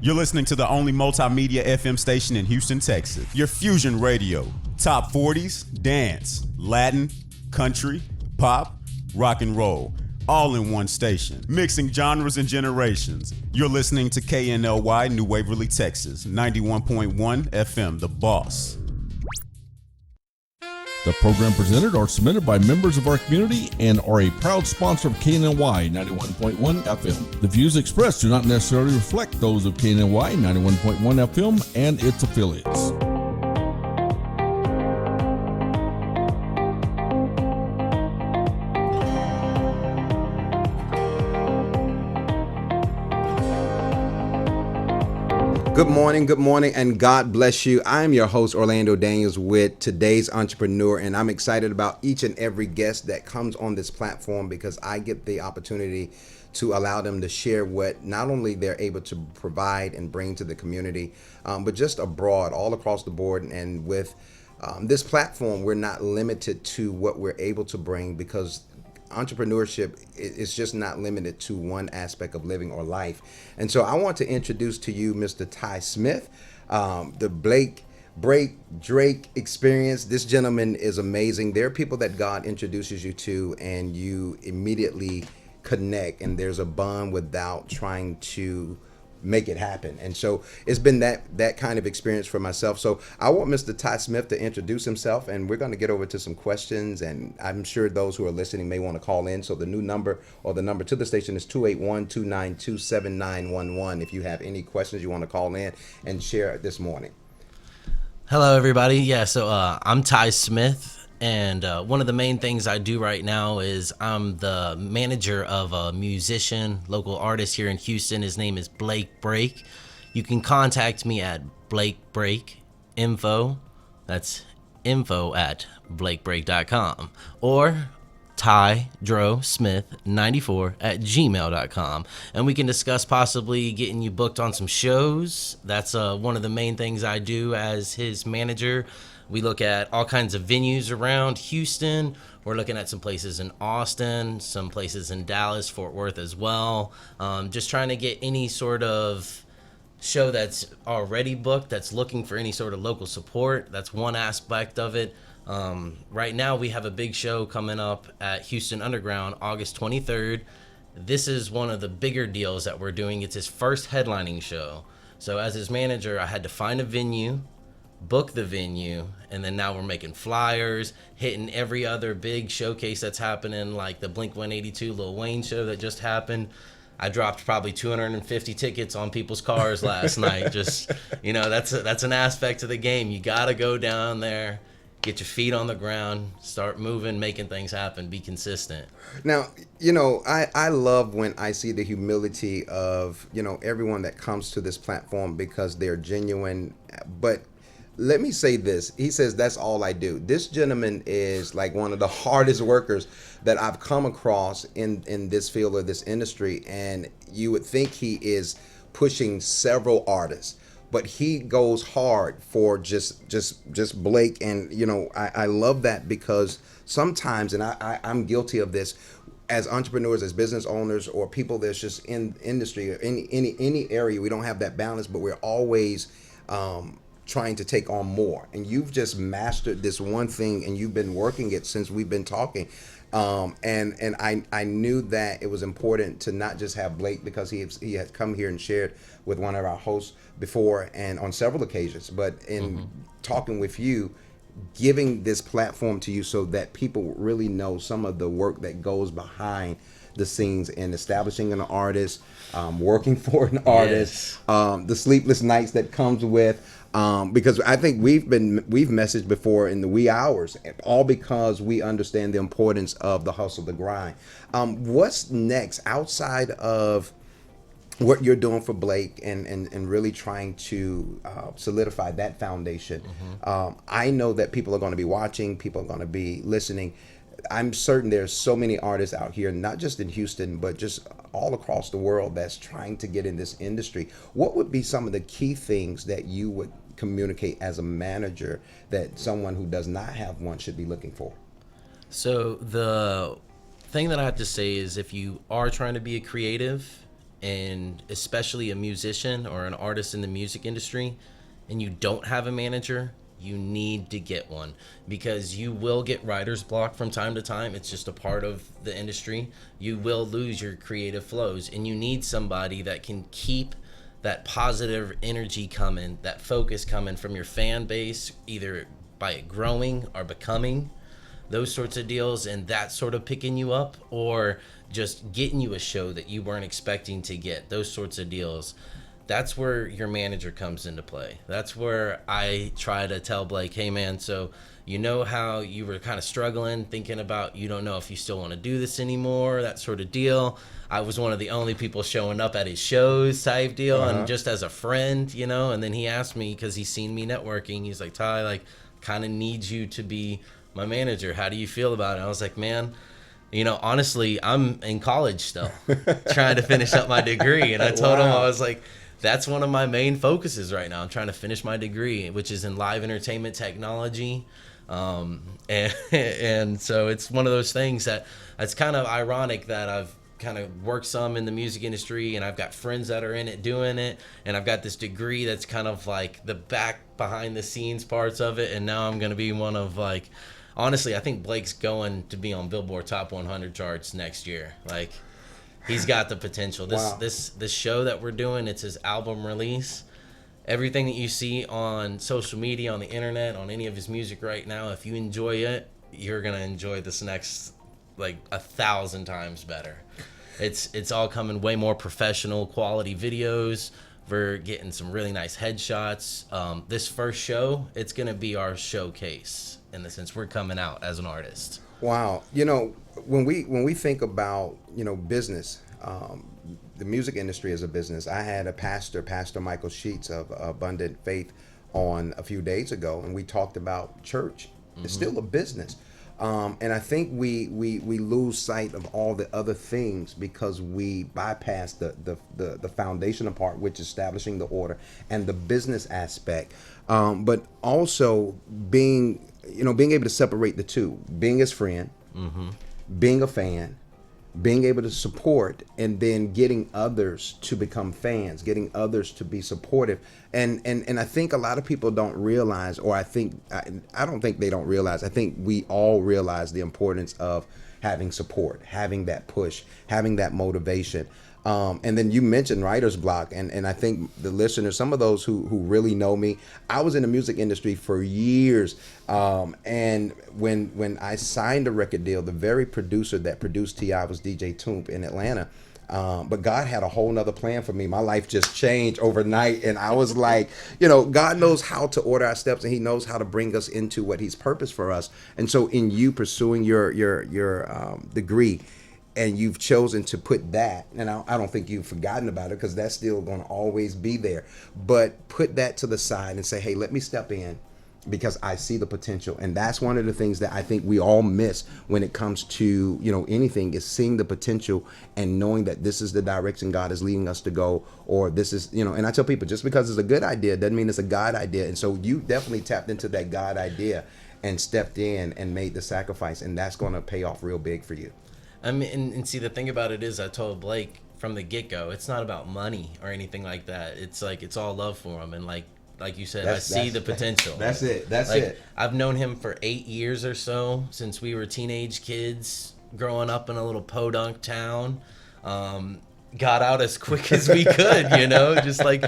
You're listening to the only multimedia FM station in Houston, Texas. Your Fusion Radio. Top 40s, dance, Latin, country, pop, rock and roll. All in one station. Mixing genres and generations. You're listening to KNLY, New Waverly, Texas. 91.1 FM, The Boss. The program presented are submitted by members of our community and are a proud sponsor of KNLY 91.1 FM. The views expressed do not necessarily reflect those of KNLY 91.1 FM and its affiliates. Good morning, and God bless you. I'm your host, Orlando Daniels, with today's Entrepreneur, and I'm excited about each and every guest that comes on this platform because I get the opportunity to allow them to share what not only they're able to provide and bring to the community, but just abroad, all across the board. And with this platform, we're not limited to what we're able to bring because entrepreneurship is just not limited to one aspect of living or life. And so I want to introduce to you Mr. Ty Smith, the Drake experience. This gentleman is amazing. There are people that God introduces you to and you immediately connect, and there's a bond without trying to make it happen. And so it's been that kind of experience for myself. So I want Mr. Ty Smith to introduce himself, and we're going to get over to some questions, and I'm sure those who are listening may want to call in. So the new number, or the number to the station, is 281-292-7911 if you have any questions you want to call in and share this morning. Hello everybody. So I'm Ty Smith, and one of the main things I do right now is I'm the manager of a musician, local artist here in Houston. His name is Blake Break. You can contact me at Blake Break info. That's info@blakebreak.com, or tydrosmith94@gmail.com, and we can discuss possibly getting you booked on some shows. That's one of the main things I do as his manager. We look at all kinds of venues around Houston. We're looking at some places in Austin, some places in Dallas, Fort Worth as well. Just trying to get any sort of show that's already booked, that's looking for any sort of local support. That's one aspect of it. Right now we have a big show coming up at Houston Underground, August 23rd. This is one of the bigger deals that we're doing. It's his first headlining show. So as his manager, I had to find a venue, book the venue, and then now we're making flyers, hitting every other big showcase that's happening, like the Blink-182 Lil Wayne show that just happened. I dropped probably 250 tickets on people's cars last night. Just, that's an aspect of the game. You got to go down there, get your feet on the ground, start moving, making things happen, be consistent. Now, I love when I see the humility of, everyone that comes to this platform because they're genuine. But let me say this. He says, that's all I do. This gentleman is like one of the hardest workers that I've come across in this field or this industry. And you would think he is pushing several artists, but he goes hard for just Blake. And, I love that because sometimes, and I'm guilty of this, as entrepreneurs, as business owners, or people that's just in industry or any area, we don't have that balance, but we're always trying to take on more. And you've just mastered this one thing, and you've been working it since we've been talking. And I knew that it was important to not just have Blake because he had come here and shared with one of our hosts before and on several occasions, but in talking with you, giving this platform to you so that people really know some of the work that goes behind the scenes in establishing an artist, working for an artist, the sleepless nights that comes with. Because I think we've messaged before in the wee hours, all because we understand the importance of the hustle, the grind. What's next outside of what you're doing for Blake and really trying to solidify that foundation? I know that people are going to be watching, people are going to be listening. I'm certain there's so many artists out here, not just in Houston, but just all across the world that's trying to get in this industry. What would be some of the key things that you would communicate as a manager that someone who does not have one should be looking for? So the thing that I have to say is if you are trying to be a creative and especially a musician or an artist in the music industry, and you don't have a manager, you need to get one, because you will get writer's block from time to time. It's just a part of the industry. You will lose your creative flows, and you need somebody that can keep that positive energy coming, that focus coming from your fan base, either by it growing or becoming, those sorts of deals, and that sort of picking you up, or just getting you a show that you weren't expecting to get, those sorts of deals. That's where your manager comes into play. That's where I try to tell Blake, hey man, so you know how you were kind of struggling, thinking about, you don't know if you still want to do this anymore, that sort of deal. I was one of the only people showing up at his shows type deal, and just as a friend, you know. And then he asked me, because he's seen me networking, he's like, Ty, like, kind of needs you to be my manager. How do you feel about it? I was like, man, you know, honestly, I'm in college still, trying to finish up my degree. And I told him, I was like, that's one of my main focuses right now. I'm trying to finish my degree, which is in live entertainment technology. And so it's one of those things that's kind of ironic that I've kind of worked some in the music industry, and I've got friends that are in it doing it, and I've got this degree that's kind of like the back behind the scenes parts of it. And now I'm going to be one of, like, honestly, I think Blake's going to be on Billboard Top 100 charts next year. Like, he's got the potential. This show that we're doing, it's his album release. Everything that you see on social media, on the internet, on any of his music right now, if you enjoy it, you're going to enjoy this next, like, 1,000 times better. It's all coming way more professional quality videos. We're getting some really nice headshots. This first show, it's going to be our showcase in the sense we're coming out as an artist. Wow. You know, when we think about, you know, business, the music industry is a business. I had a Pastor Michael Sheets of Abundant Faith on a few days ago, and we talked about church. It's still a business. And I think we lose sight of all the other things because we bypass the foundational part, which is establishing the order, and the business aspect. But also being able to separate the two, being his friend, being a fan, being able to support, and then getting others to become fans, getting others to be supportive. And I think a lot of people don't realize, or I don't think they don't realize, I think we all realize the importance of having support, having that push, having that motivation. And then you mentioned writer's block, and I think the listeners, some of those who really know me, I was in the music industry for years. And when I signed a record deal, the very producer that produced T.I. was DJ Toomp in Atlanta. But God had a whole nother plan for me. My life just changed overnight. And I was like, you know, God knows how to order our steps, and he knows how to bring us into what he's purposed for us. And so in you pursuing your degree, and you've chosen to put that, and I don't think you've forgotten about it, because that's still going to always be there, but put that to the side and say, hey, let me step in because I see the potential. And that's one of the things that I think we all miss when it comes to, you know, anything, is seeing the potential and knowing that this is the direction God is leading us to go, or this is, you know, and I tell people, just because it's a good idea doesn't mean it's a God idea. And so you definitely tapped into that God idea and stepped in and made the sacrifice, and that's going to pay off real big for you. I mean, and see, the thing about it is, I told Blake from the get-go, it's not about money or anything like that. It's like, it's all love for him. And like you said, I see the potential. That's it. That's like, it. I've known him for 8 years or so, since we were teenage kids growing up in a little podunk town. Got out as quick as we could, you know, just like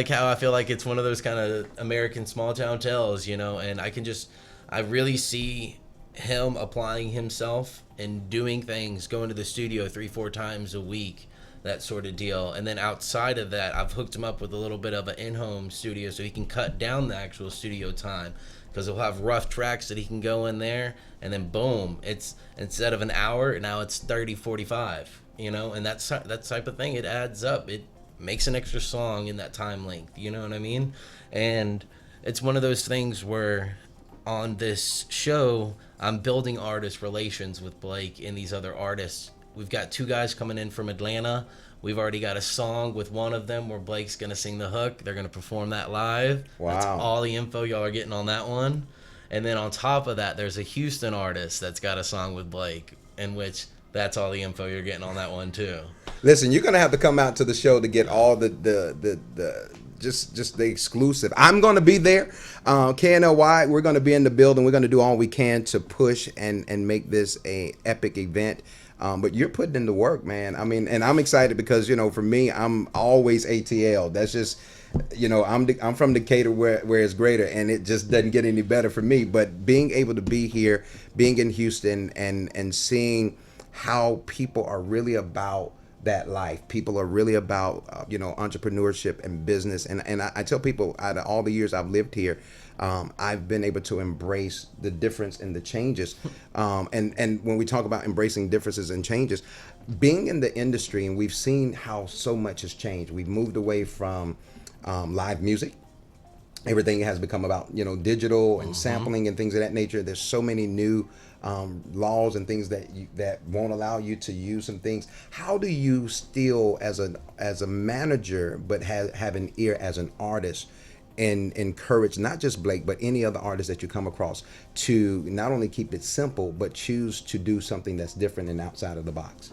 how I feel like it's one of those kind of American small town tales, you know. And I really see him applying himself and doing things, going to the studio 3-4 times a week, that sort of deal. And then outside of that, I've hooked him up with a little bit of an in-home studio so he can cut down the actual studio time, because he'll have rough tracks that he can go in there, and then boom, it's, instead of an hour, now it's 30-45, you know. And that type of thing, it adds up. It makes an extra song in that time length, you know what I mean? And it's one of those things where on this show, I'm building artist relations with Blake and these other artists. We've got 2 guys coming in from Atlanta. We've already got a song with one of them where Blake's going to sing the hook. They're going to perform that live. Wow. That's all the info y'all are getting on that one. And then on top of that, there's a Houston artist that's got a song with Blake, in which That's all the info you're getting on that one too. Listen, you're gonna have to come out to the show to get all the just the exclusive. I'm gonna be there. KNLY, we're gonna be in the building. We're gonna do all we can to push and make this a epic event. But you're putting in the work, man. I mean, and I'm excited because, you know, for me, I'm always ATL. That's just, you know, I'm from Decatur where it's greater, and it just doesn't get any better for me. But being able to be here, being in Houston, and seeing how people are really about that life. People are really about, you know, entrepreneurship and business. And I tell people, out of all the years I've lived here, I've been able to embrace the difference and the changes. And when we talk about embracing differences and changes, being in the industry, and we've seen how so much has changed. We've moved away from live music. Everything has become about, you know, digital and sampling and things of that nature. There's so many new laws and things that won't allow you to use some things. How do you still, as a manager, but have an ear as an artist, and encourage not just Blake but any other artist that you come across to not only keep it simple but choose to do something that's different and outside of the box?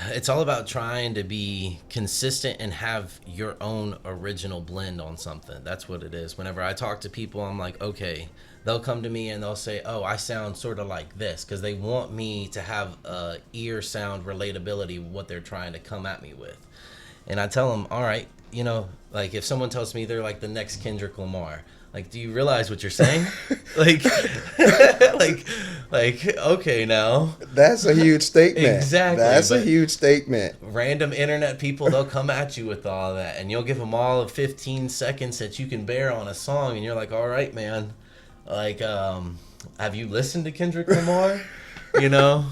It's all about trying to be consistent and have your own original blend on something. That's what it is. Whenever I talk to people, I'm like, okay, they'll come to me and they'll say, oh, I sound sort of like this, because they want me to have a ear sound relatability, what they're trying to come at me with. And I tell them, all right, you know, like if someone tells me they're like the next Kendrick Lamar, like, do you realize what you're saying? like, okay, now. That's a huge statement. Exactly. That's a huge statement. Random internet people, they'll come at you with all that, and you'll give them all of 15 seconds that you can bear on a song, and you're like, all right, man. Like, have you listened to Kendrick Lamar? You know?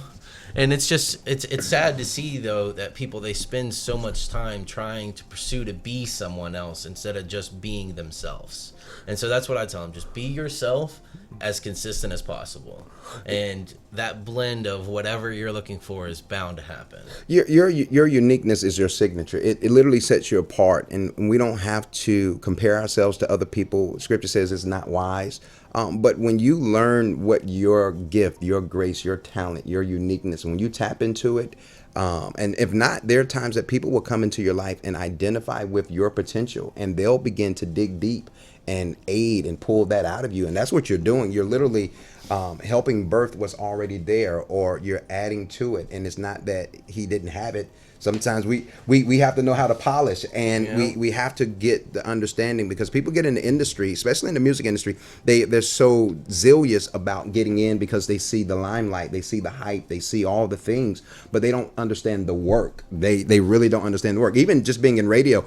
And it's just, it's sad to see, though, that people, they spend so much time trying to pursue to be someone else instead of just being themselves. And so that's what I tell them. Just be yourself, as consistent as possible. And that blend of whatever you're looking for is bound to happen. Your uniqueness is your signature. It literally sets you apart. And we don't have to compare ourselves to other people. Scripture says it's not wise. But when you learn what your gift, your grace, your talent, your uniqueness, when you tap into it, and if not, there are times that people will come into your life and identify with your potential, and they'll begin to dig deep and aid and pull that out of you. And that's what you're doing. You're literally helping birth what's already there, or you're adding to it. And it's not that he didn't have it. Sometimes we have to know how to polish, and we have to get the understanding, because people get in the industry, especially in the music industry, they're so zealous about getting in because they see the limelight, they see the hype, they see all the things, but they don't understand the work. They really don't understand the work. Even just being in radio,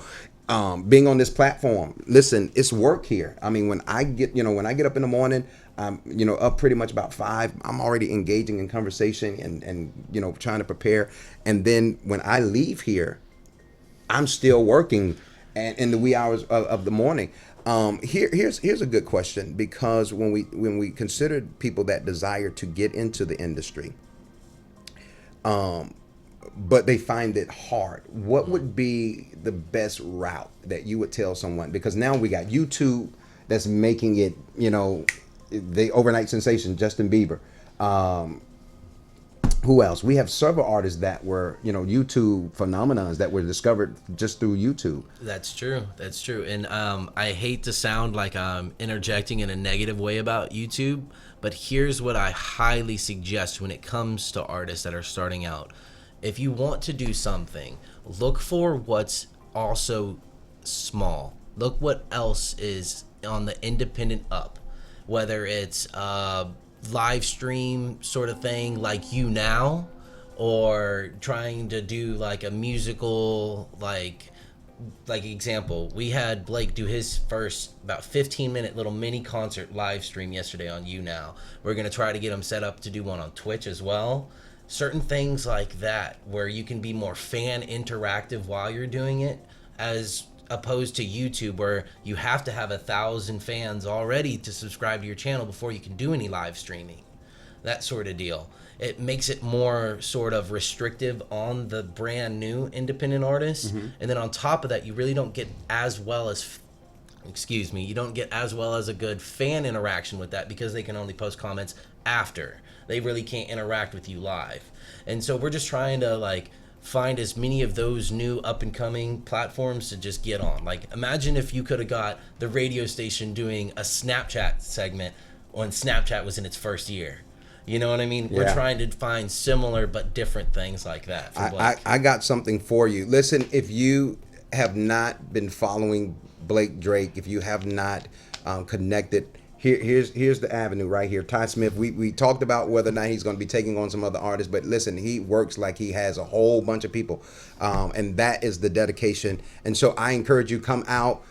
being on this platform, listen, it's work here. I mean, when I get up in the morning, up pretty much about 5, I'm already engaging in conversation and trying to prepare. And then when I leave here, I'm still working and in the wee hours of the morning. Here's a good question, because when we consider people that desire to get into the industry, but they find it hard, what would be the best route that you would tell someone? Because now we got YouTube that's making it, the overnight sensation, Justin Bieber. Who else? We have several artists that were, YouTube phenomenons that were discovered just through YouTube. That's true. And I hate to sound like I'm interjecting in a negative way about YouTube, but here's what I highly suggest when it comes to artists that are starting out. If you want to do something, look for what's also small. Look what else is on the independent up, whether it's live stream sort of thing like You Now, or trying to do like a musical like example. We had Blake do his first about 15-minute little mini concert live stream yesterday on You Now. We're going to try to get him set up to do one on Twitch as well. Certain things like that where you can be more fan interactive while you're doing it, as opposed to YouTube, where you have to have 1,000 fans already to subscribe to your channel before you can do any live streaming. That sort of deal. It makes it more sort of restrictive on the brand new independent artists. Mm-hmm. And then on top of that, you really don't get as well as you don't get as well as a good fan interaction with that because they can only post comments after. They really can't interact with you live. And so we're just trying to like find as many of those new up and coming platforms to just get on. Like imagine if you could have got the radio station doing a Snapchat segment when Snapchat was in its first year. You know what I mean? Yeah. We're trying to find similar but different things like that. For Blake. I got something for you. Listen, if you have not been following Blake Drake, if you have not connected, here's the avenue right here. Ty Smith, we talked about whether or not he's going to be taking on some other artists, but listen, he works like he has a whole bunch of people, and that is the dedication. And so I encourage you, come out.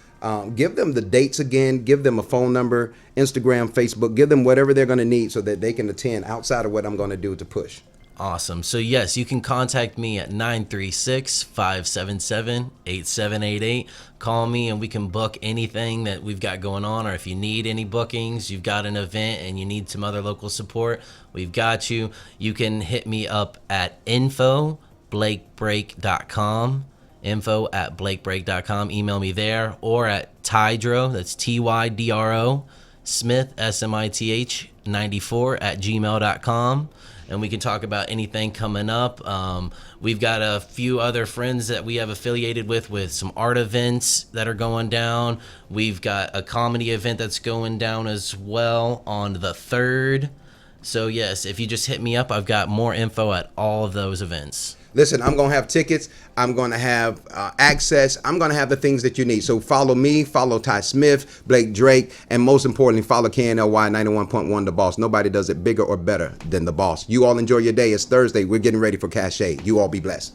Give them the dates again, give them a phone number, Instagram, Facebook, give them whatever they're going to need so that they can attend outside of what I'm going to do to push. Awesome. So yes, you can contact me at 936-577-8788. Call me and we can book anything that we've got going on, or if you need any bookings, you've got an event and you need some other local support, we've got you. You can hit me up at info@blakebreak.com. info@blakebreak.com. Email me there, or at Tydro, that's TYDRO, Smith, SMITH 94 @gmail.com. And we can talk about anything coming up. We've got a few other friends that we have affiliated with some art events that are going down. We've got a comedy event that's going down as well on the 3rd. So yes, if you just hit me up, I've got more info at all of those events. Listen, I'm going to have tickets. I'm going to have access. I'm going to have the things that you need. So follow me, follow Ty Smith, Blake Drake, and most importantly, follow KNLY 91.1 The Boss. Nobody does it bigger or better than The Boss. You all enjoy your day. It's Thursday. We're getting ready for Cachet. You all be blessed.